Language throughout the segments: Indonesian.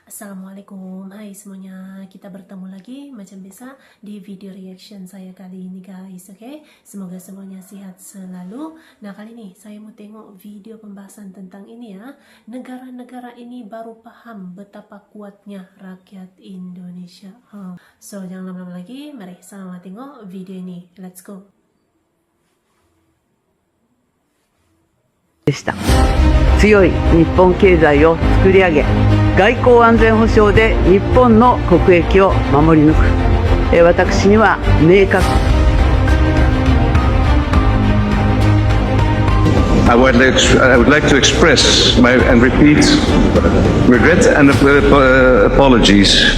Assalamualaikum, hai semuanya, kita bertemu lagi macam biasa di video reaction saya kali ini guys, oke? Semoga semuanya sehat selalu. Nah kali ini saya mau tengok video pembahasan tentang ini ya. Negara-negara ini baru paham betapa kuatnya rakyat Indonesia. So jangan lama-lama lagi, mari sama tengok video ini, let's go. でした。強い日本経済を作り上げ、外交安全保障で日本の国益を守り抜く。私には明確。I would like to express and repeat regret and apologies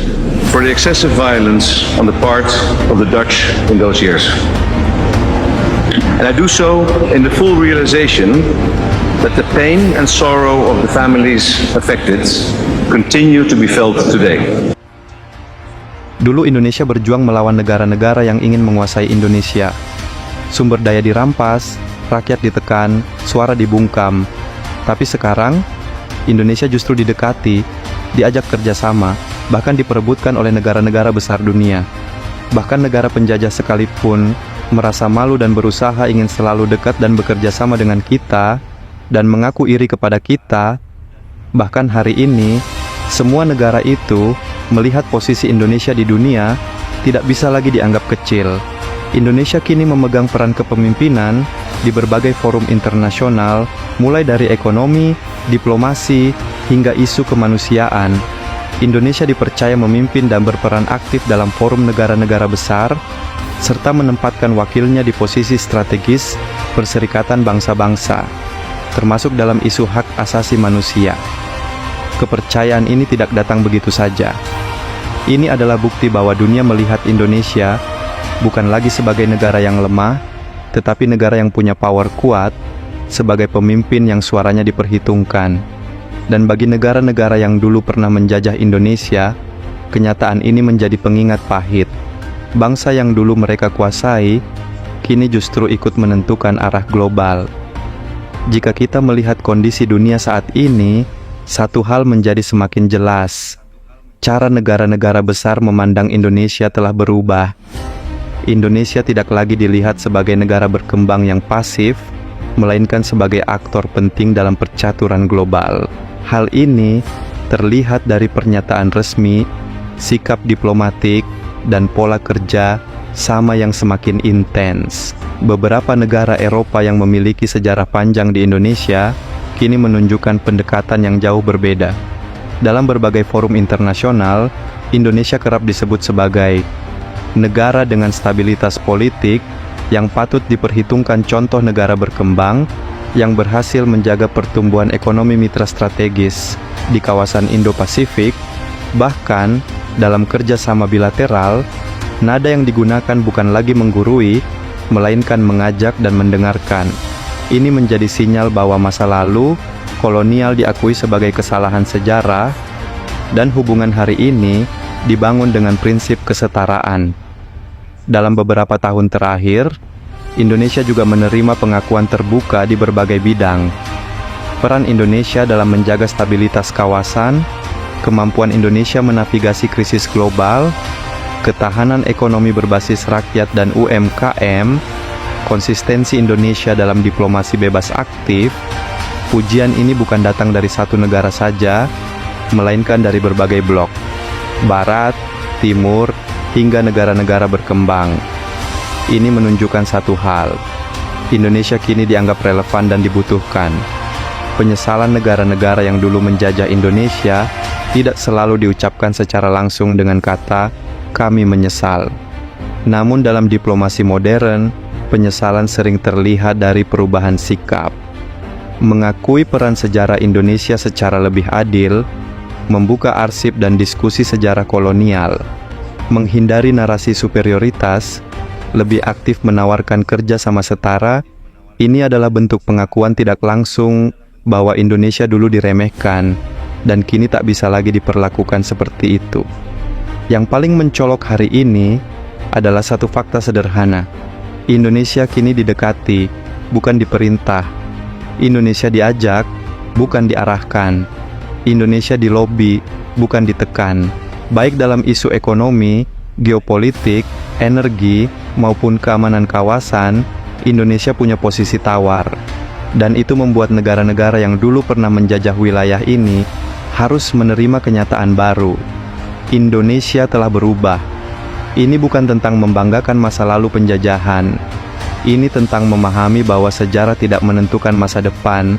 for the excessive violence on the part of the Dutch in those years. And I do so in the full realization that the pain and sorrow of the families affected continue to be felt today. Dulu Indonesia berjuang melawan negara-negara yang ingin menguasai Indonesia. Sumber daya dirampas, rakyat ditekan, suara dibungkam. Tapi sekarang, Indonesia justru didekati, diajak kerjasama, bahkan diperebutkan oleh negara-negara besar dunia. Bahkan negara penjajah sekalipun merasa malu dan berusaha ingin selalu dekat dan bekerja sama dengan kita, dan mengaku iri kepada kita. Bahkan hari ini, semua negara itu melihat posisi Indonesia di dunia tidak bisa lagi dianggap kecil. Indonesia kini memegang peran kepemimpinan di berbagai forum internasional, mulai dari ekonomi, diplomasi, hingga isu kemanusiaan. Indonesia dipercaya memimpin dan berperan aktif dalam forum negara-negara besar, serta menempatkan wakilnya di posisi strategis Perserikatan Bangsa-Bangsa, termasuk dalam isu hak asasi manusia. Kepercayaan ini tidak datang begitu saja. Ini adalah bukti bahwa dunia melihat Indonesia bukan lagi sebagai negara yang lemah, tetapi negara yang punya power kuat, sebagai pemimpin yang suaranya diperhitungkan. Dan bagi negara-negara yang dulu pernah menjajah Indonesia, kenyataan ini menjadi pengingat pahit. Bangsa yang dulu mereka kuasai, kini justru ikut menentukan arah global. Jika kita melihat kondisi dunia saat ini, satu hal menjadi semakin jelas. Cara negara-negara besar memandang Indonesia telah berubah. Indonesia tidak lagi dilihat sebagai negara berkembang yang pasif, melainkan sebagai aktor penting dalam percaturan global. Hal ini terlihat dari pernyataan resmi, sikap diplomatik, dan pola kerja sama yang semakin intens. Beberapa negara Eropa yang memiliki sejarah panjang di Indonesia kini menunjukkan pendekatan yang jauh berbeda. Dalam berbagai forum internasional, Indonesia kerap disebut sebagai negara dengan stabilitas politik yang patut diperhitungkan contoh negara berkembang yang berhasil menjaga pertumbuhan ekonomi mitra strategis di kawasan Indo-Pasifik. Bahkan, dalam kerjasama bilateral, nada yang digunakan bukan lagi menggurui, melainkan mengajak dan mendengarkan. Ini menjadi sinyal bahwa masa lalu kolonial diakui sebagai kesalahan sejarah, dan hubungan hari ini dibangun dengan prinsip kesetaraan. Dalam beberapa tahun terakhir, Indonesia juga menerima pengakuan terbuka di berbagai bidang. Peran Indonesia dalam menjaga stabilitas kawasan, kemampuan Indonesia menavigasi krisis global, ketahanan ekonomi berbasis rakyat dan UMKM, konsistensi Indonesia dalam diplomasi bebas aktif. Pujian ini bukan datang dari satu negara saja, melainkan dari berbagai blok, Barat, Timur, hingga negara-negara berkembang. Ini menunjukkan satu hal, Indonesia kini dianggap relevan dan dibutuhkan. Penyesalan negara-negara yang dulu menjajah Indonesia tidak selalu diucapkan secara langsung dengan kata "kami menyesal". Namun dalam diplomasi modern, penyesalan sering terlihat dari perubahan sikap. Mengakui peran sejarah Indonesia secara lebih adil, membuka arsip dan diskusi sejarah kolonial, menghindari narasi superioritas, lebih aktif menawarkan kerja sama setara. Ini adalah bentuk pengakuan tidak langsung bahwa Indonesia dulu diremehkan dan kini tak bisa lagi diperlakukan seperti itu. Yang paling mencolok hari ini adalah satu fakta sederhana. Indonesia kini didekati, bukan diperintah. Indonesia diajak, bukan diarahkan. Indonesia dilobi, bukan ditekan. Baik dalam isu ekonomi, geopolitik, energi, maupun keamanan kawasan, Indonesia punya posisi tawar. Dan itu membuat negara-negara yang dulu pernah menjajah wilayah ini harus menerima kenyataan baru. Indonesia telah berubah. Ini bukan tentang membanggakan masa lalu penjajahan. Ini tentang memahami bahwa sejarah tidak menentukan masa depan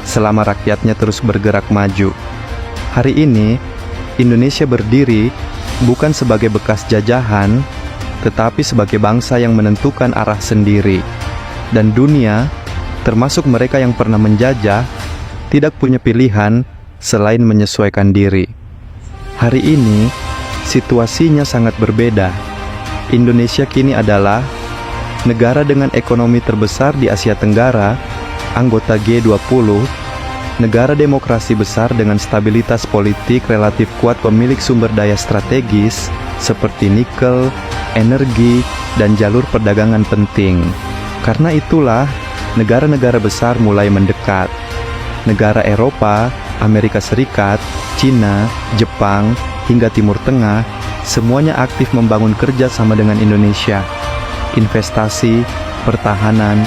selama rakyatnya terus bergerak maju. Hari ini, Indonesia berdiri bukan sebagai bekas jajahan, tetapi sebagai bangsa yang menentukan arah sendiri. Dan dunia, termasuk mereka yang pernah menjajah, tidak punya pilihan selain menyesuaikan diri. Hari ini, situasinya sangat berbeda. Indonesia kini adalah negara dengan ekonomi terbesar di Asia Tenggara, anggota G20, negara demokrasi besar dengan stabilitas politik relatif kuat, pemilik sumber daya strategis seperti nikel, energi, dan jalur perdagangan penting. Karena itulah, negara-negara besar mulai mendekat. Negara Eropa, Amerika Serikat, Cina, Jepang, hingga Timur Tengah, semuanya aktif membangun kerja sama dengan Indonesia. Investasi, pertahanan,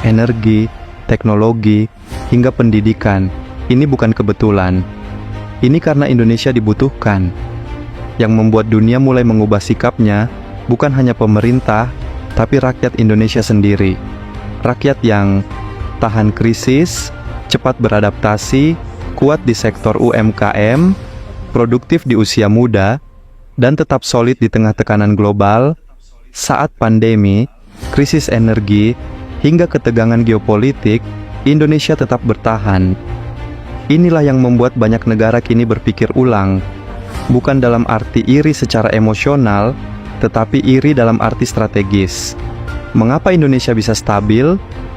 energi, teknologi, hingga pendidikan. Ini bukan kebetulan. Ini karena Indonesia dibutuhkan. Yang membuat dunia mulai mengubah sikapnya, bukan hanya pemerintah, tapi rakyat Indonesia sendiri. Rakyat yang tahan krisis, cepat beradaptasi, kuat di sektor UMKM, produktif di usia muda, dan tetap solid di tengah tekanan global, saat pandemi, krisis energi, hingga ketegangan geopolitik, Indonesia tetap bertahan. Inilah yang membuat banyak negara kini berpikir ulang, bukan dalam arti iri secara emosional, tetapi iri dalam arti strategis. Mengapa Indonesia bisa stabil,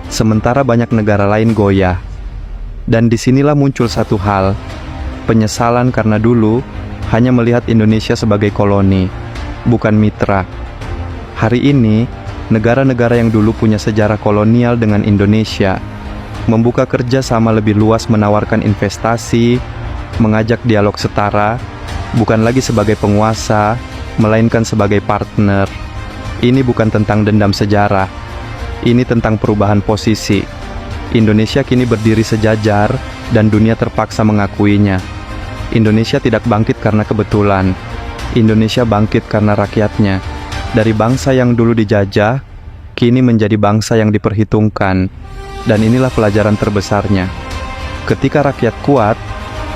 sementara banyak negara lain goyah? Dan disinilah muncul satu hal, penyesalan karena dulu hanya melihat Indonesia sebagai koloni, bukan mitra. Hari ini, negara-negara yang dulu punya sejarah kolonial dengan Indonesia membuka kerja sama lebih luas, menawarkan investasi, mengajak dialog setara, bukan lagi sebagai penguasa, melainkan sebagai partner. Ini bukan tentang dendam sejarah, ini tentang perubahan posisi. Indonesia kini berdiri sejajar dan dunia terpaksa mengakuinya. Indonesia tidak bangkit karena kebetulan. Indonesia bangkit karena rakyatnya. Dari bangsa yang dulu dijajah, kini menjadi bangsa yang diperhitungkan. Dan inilah pelajaran terbesarnya. Ketika rakyat kuat,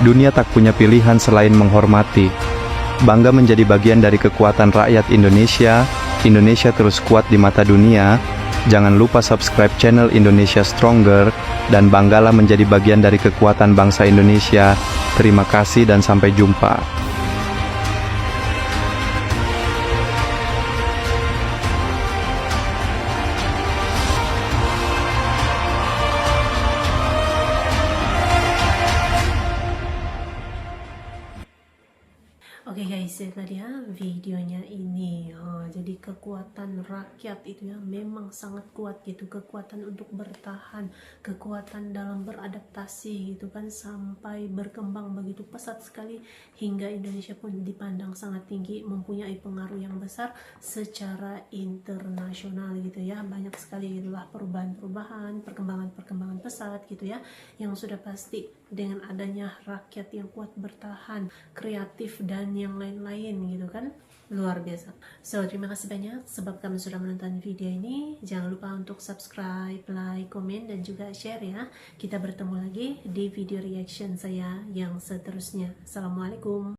dunia tak punya pilihan selain menghormati. Bangga menjadi bagian dari kekuatan rakyat Indonesia. Indonesia terus kuat di mata dunia. Jangan lupa subscribe channel Indonesia Stronger, dan banggalah menjadi bagian dari kekuatan bangsa Indonesia. Terima kasih dan sampai jumpa. Oke guys, itu tadi ya videonya ini. Jadi kekuatan rakyat itu ya memang sangat kuat gitu, kekuatan untuk bertahan, kekuatan dalam beradaptasi gitu kan, sampai berkembang begitu pesat sekali hingga Indonesia pun dipandang sangat tinggi, mempunyai pengaruh yang besar secara internasional gitu ya. Banyak sekali gitulah perubahan-perubahan, perkembangan-perkembangan pesat gitu ya, yang sudah pasti dengan adanya rakyat yang kuat bertahan, kreatif dan yang lain-lain gitu kan, luar biasa. So terima kasih banyak sebab kamu sudah menonton video ini. Jangan lupa untuk subscribe, like, komen, dan juga share ya. Kita bertemu lagi di video reaction saya yang seterusnya. Assalamualaikum.